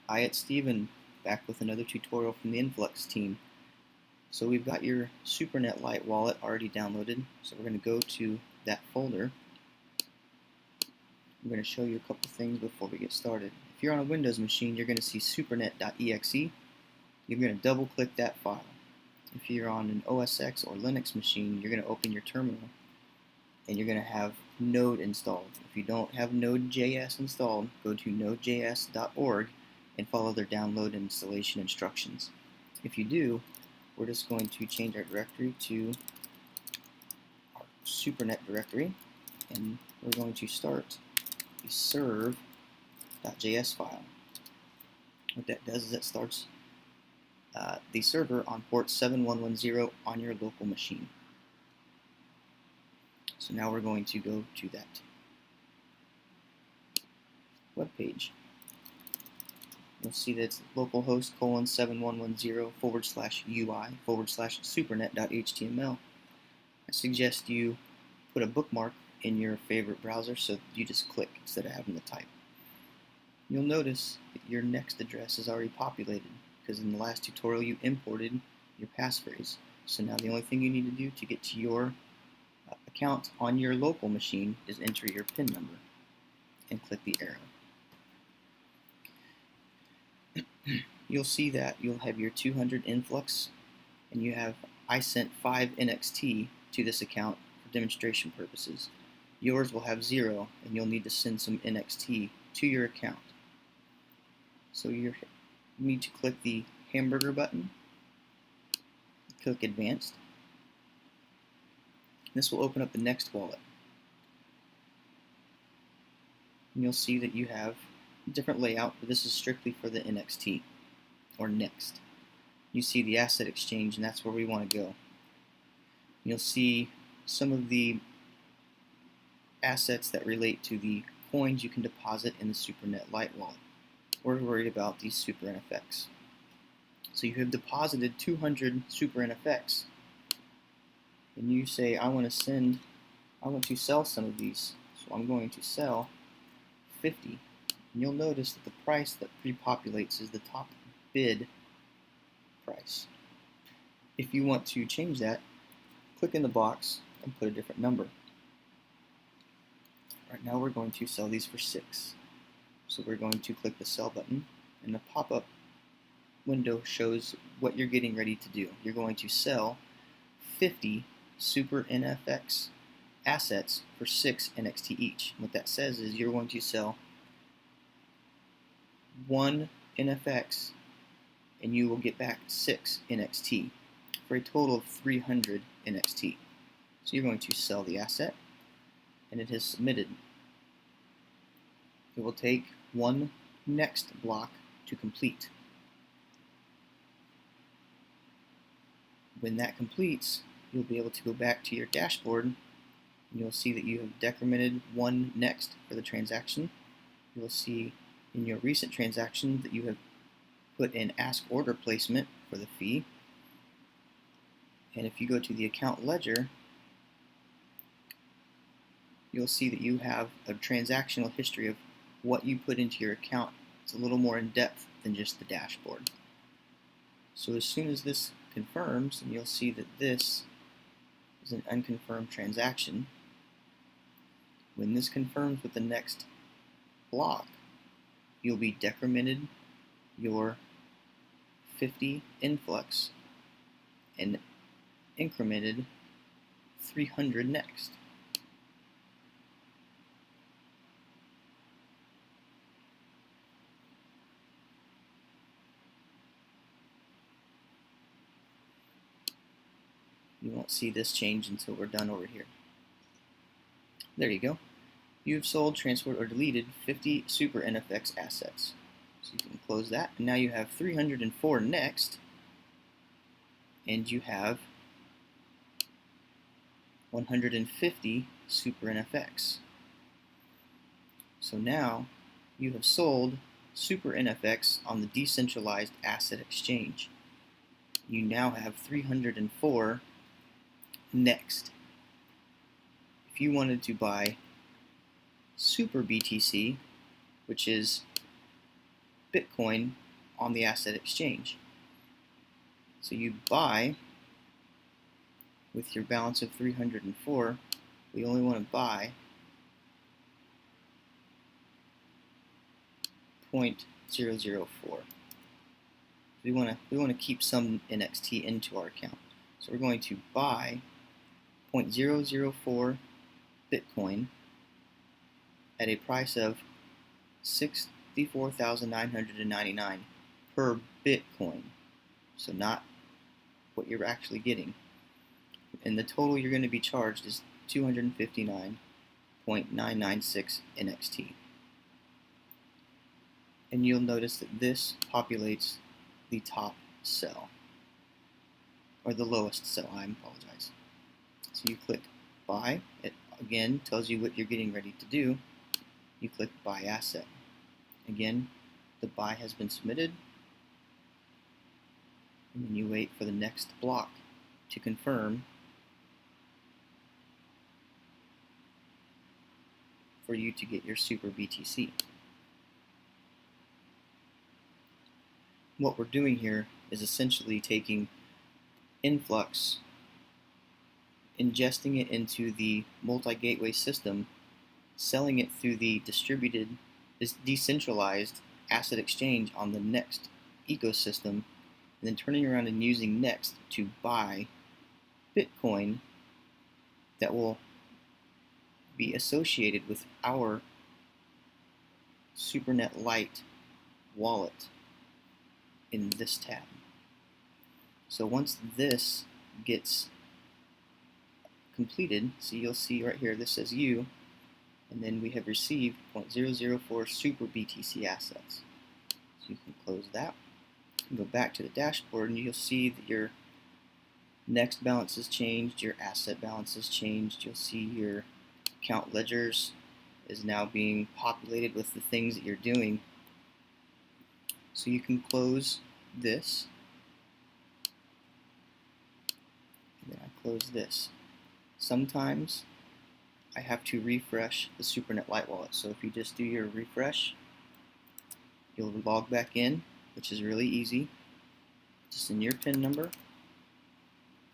Hi, it's Steven, back with another tutorial from the Influx team. So we've got your SuperNet Lite wallet already downloaded, so we're going to go to that folder. I'm going to show you a couple things before we get started. If you're on a Windows machine, you're going to see supernet.exe. You're going to double click that file. If you're on an OS X or Linux machine, you're going to open your terminal and you're going to have Node installed. If you don't have Node.js installed, go to nodejs.org and follow their download and installation instructions. If you do, we're just going to change our directory to our supernet directory, and we're going to start the serve.js file. What that does is it starts the server on port 7110 on your local machine. So now we're going to go to that web page. You'll see that it's localhost :7110/UI/supernet.html. I suggest you put a bookmark in your favorite browser so you just click instead of having to type. You'll notice that your next address is already populated because in the last tutorial you imported your passphrase. So now the only thing you need to do to get to your account on your local machine is enter your PIN number and click the arrow. You'll see that you'll have your 200 influx, and you have I sent 5 NXT to this account for demonstration purposes. Yours will have 0, and you'll need to send some NXT to your account. So you need to click the hamburger button, click Advanced. This will open up the next wallet. And you'll see that you have a different layout, but this is strictly for the NXT, or Next. You see the asset exchange, and that's where we want to go. You'll see some of the assets that relate to the coins you can deposit in the SuperNet Lite wallet. We're worried about these superINFX. So you have deposited 200 superINFX, and you say, I want to sell some of these, so I'm going to sell 50. And you'll notice that the price that pre-populates is the top bid price. If you want to change that, click in the box and put a different number. Right now we're going to sell these for 6. So we're going to click the sell button, and the pop-up window shows what you're getting ready to do. You're going to sell 50 superINFX assets for 6 NXT each. What that says is you're going to sell 1 NFX and you will get back 6 NXT for a total of 300 NXT. So you're going to sell the asset, and it has submitted. It will take 1 next block to complete. When that completes, you'll be able to go back to your dashboard, and you'll see that you have decremented 1 next for the transaction. You'll see in your recent transaction that you have put in ask order placement for the fee. And if you go to the account ledger, you'll see that you have a transactional history of what you put into your account. It's a little more in depth than just the dashboard. So as soon as this confirms, and you'll see that this is an unconfirmed transaction, when this confirms with the next block, you'll be decremented your 50 influx and incremented 300 next. You won't see this change until we're done over here. There you go. You've sold, transferred, or deleted 50 superINFX assets. So you can close that, and now you have 304 next, and you have 150 superINFX. So now you have sold superINFX on the decentralized asset exchange. You now have 304 next. If you wanted to buy superBTC, which is Bitcoin on the asset exchange. So you buy with your balance of 304. We only want to buy 0.004. We want to keep some NXT into our account. So we're going to buy 0.004 Bitcoin at a price of $64,999 per Bitcoin. So not what you're actually getting. And the total you're going to be charged is 259.996 NXT. And you'll notice that this populates the top cell, or the lowest cell, I apologize. So you click buy. It again tells you what you're getting ready to do. You click buy asset. Again, the buy has been submitted, and then you wait for the next block to confirm for you to get your superBTC. What we're doing here is essentially taking influx, ingesting it into the multi-gateway system, selling it through the decentralized asset exchange on the Next ecosystem, and then turning around and using Next to buy Bitcoin that will be associated with our SuperNet Lite wallet in this tab. So once this gets completed, so you'll see right here, this says you, and then we have received 0.004 superBTC assets. So you can close that and go back to the dashboard, and you'll see that your next balance has changed, your asset balance has changed. You'll see your account ledgers is now being populated with the things that you're doing. So you can close this, and then I close this. Sometimes I have to refresh the SuperNet Lite wallet. So if you just do your refresh, you'll log back in, which is really easy. Just in your PIN number,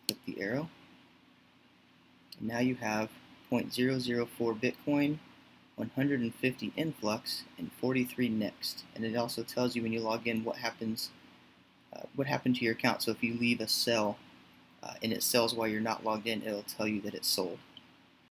click the arrow, and now you have 0.004 Bitcoin, 150 influx, and 43 next. And it also tells you when you log in what happened to your account. So if you leave a cell and it sells while you're not logged in, it'll tell you that it's sold.